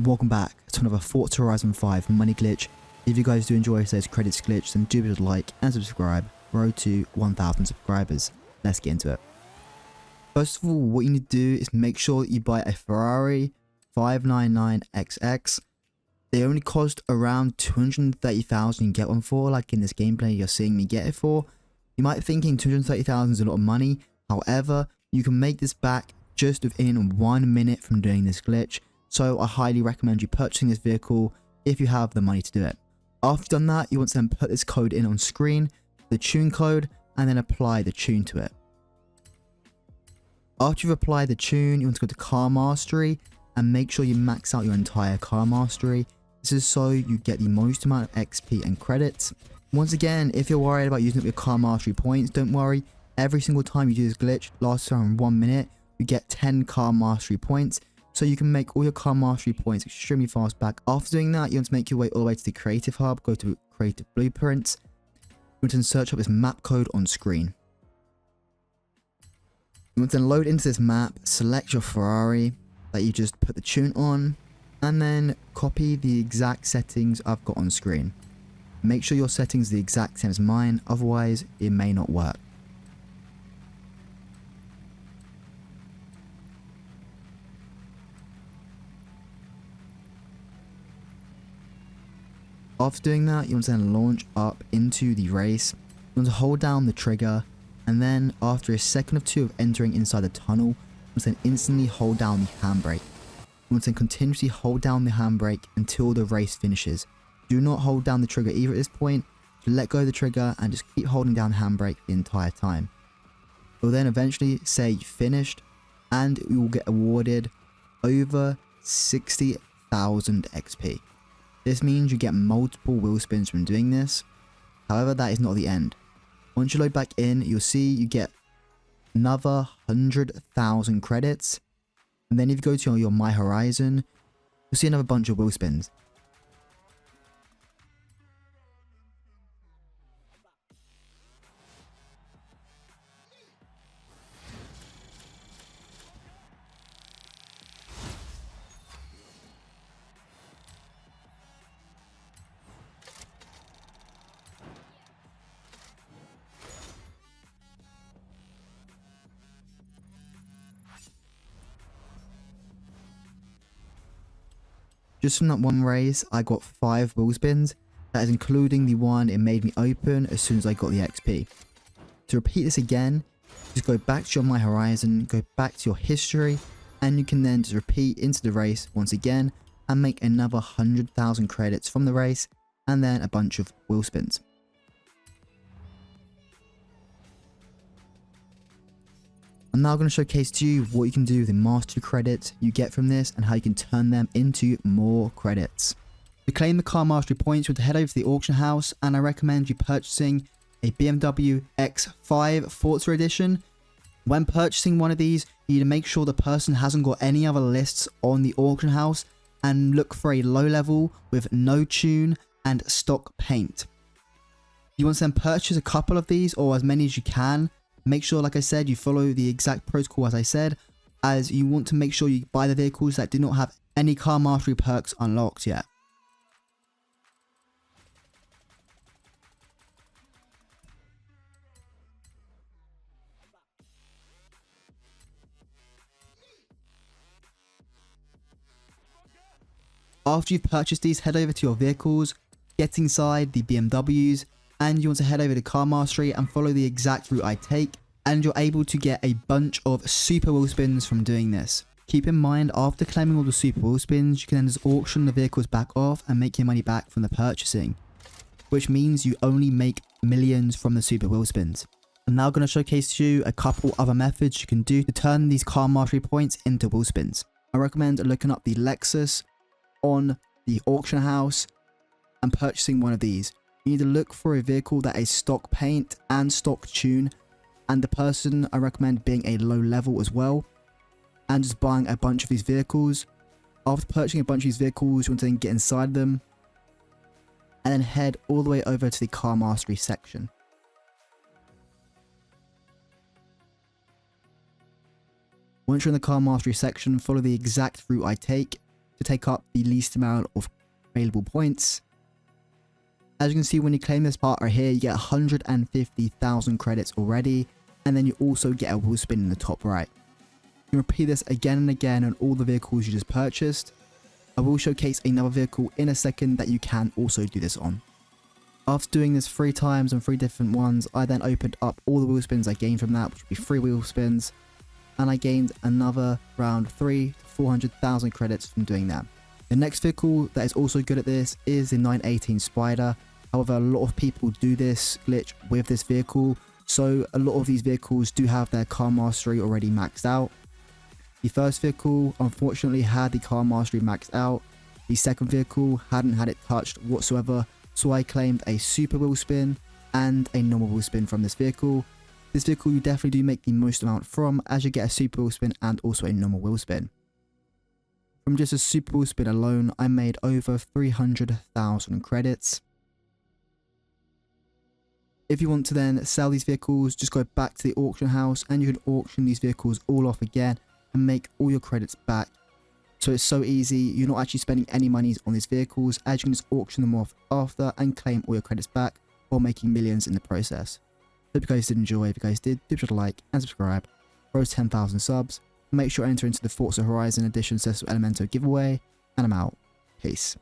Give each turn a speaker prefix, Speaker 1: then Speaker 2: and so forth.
Speaker 1: Welcome back to another Forza Horizon 5 money glitch. If you guys do enjoy today's credits glitch, then do be sure to like and subscribe. Road to 1000 subscribers. Let's get into it. First of all, what you need to do is make sure that you buy a Ferrari 599XX. They only cost around 230,000 you get one for, like in this gameplay you're seeing me get it for. You might be thinking 230,000 is a lot of money. However, you can make this back just within 1 minute from doing this glitch. So I highly recommend you purchasing this vehicle if you have the money to do it. After you've done that, you want to then put this code in on screen, the tune code, and then apply the tune to it. After you've applied the tune, you want to go to car mastery and make sure you max out your entire car mastery. This is so you get the most amount of XP and credits. Once again, if you're worried about using up your car mastery points, don't worry. Every single time you do this glitch, lasts around 1 minute, you get 10 car mastery points. So you can make all your car mastery points extremely fast back. After doing that, you want to make your way all the way to the creative hub, go to creative blueprints. You want to then search up this map code on screen. You want to then load into this map, select your Ferrari that you just put the tune on, and then copy the exact settings I've got on screen. Make sure your settings are the exact same as mine, otherwise it may not work. After doing that, you want to then launch up into the race. You want to hold down the trigger, and then after a second or two of entering inside the tunnel, you want to then instantly hold down the handbrake. You want to then continuously hold down the handbrake until the race finishes. Do not hold down the trigger either at this point. Just let go of the trigger and just keep holding down the handbrake the entire time. It will then eventually say you finished, and you will get awarded over 60,000 XP. This means you get multiple wheel spins from doing this. However, that is not the end. Once you load back in, you'll see you get another 100,000 credits. And then if you go to your My Horizon, you'll see another bunch of wheel spins. Just from that one race, I got 5 wheel spins. That is including the one it made me open as soon as I got the XP. To repeat this again, just go back to your My Horizon, go back to your history, and you can then just repeat into the race once again and make another 100,000 credits from the race and then a bunch of wheel spins. I'm now going to showcase to you what you can do with the mastery credits you get from this and how you can turn them into more credits. To claim the car mastery points, you want to head over to the auction house, and I recommend you purchasing a BMW X5 Forza edition. When purchasing one of these, you need to make sure the person hasn't got any other lists on the auction house and look for a low level with no tune and stock paint. You want to then purchase a couple of these or as many as you can. Make sure, like I said, you follow the exact protocol as I said, as you want to make sure you buy the vehicles that do not have any car mastery perks unlocked yet. After you've purchased these, head over to your vehicles, get inside the BMWs, and you want to head over to car mastery and follow the exact route I take, and you're able to get a bunch of super wheel spins from doing this. Keep in mind, after claiming all the super wheel spins, you can then just auction the vehicles back off and make your money back from the purchasing, which means you only make millions from the super wheel spins. I'm now going to showcase to you a couple other methods you can do to turn these car mastery points into wheel spins. I recommend looking up the Lexus on the auction house and purchasing one of these. You need to look for a vehicle that is stock paint and stock tune, and the person I recommend being a low level as well, and just buying a bunch of these vehicles. After purchasing a bunch of these vehicles, you want to then get inside them and then head all the way over to the car mastery section. Once you're in the car mastery section, follow the exact route I take. to take up the least amount of available points. As you can see, when you claim this part right here, you get 150,000 credits already, and then you also get a wheel spin in the top right. You can repeat this again and again on all the vehicles you just purchased. I will showcase another vehicle in a second that you can also do this on. After doing this 3 times on 3 different ones, I then opened up all the wheel spins I gained from that, which would be 3 wheel spins, and I gained another around 300 to 400,000 credits from doing that. The next vehicle that is also good at this is the 918 Spider. However, a lot of people do this glitch with this vehicle, so a lot of these vehicles do have their car mastery already maxed out. The first vehicle unfortunately had the car mastery maxed out. The second vehicle hadn't had it touched whatsoever, so I claimed a super wheel spin and a normal wheel spin from this vehicle. This vehicle you definitely do make the most amount from, as you get a super wheel spin and also a normal wheel spin. From just a super wheel spin alone, I made over 300,000 credits. If you want to then sell these vehicles, just go back to the auction house and you can auction these vehicles all off again and make all your credits back. So it's so easy, you're not actually spending any monies on these vehicles, as you can just auction them off after and claim all your credits back while making millions in the process. Hope you guys did enjoy. If you guys did, do be sure to like and subscribe. Rose 10,000 subs. Make sure to enter into the Forza Horizon Edition Cecil Elemento giveaway, and I'm out. Peace.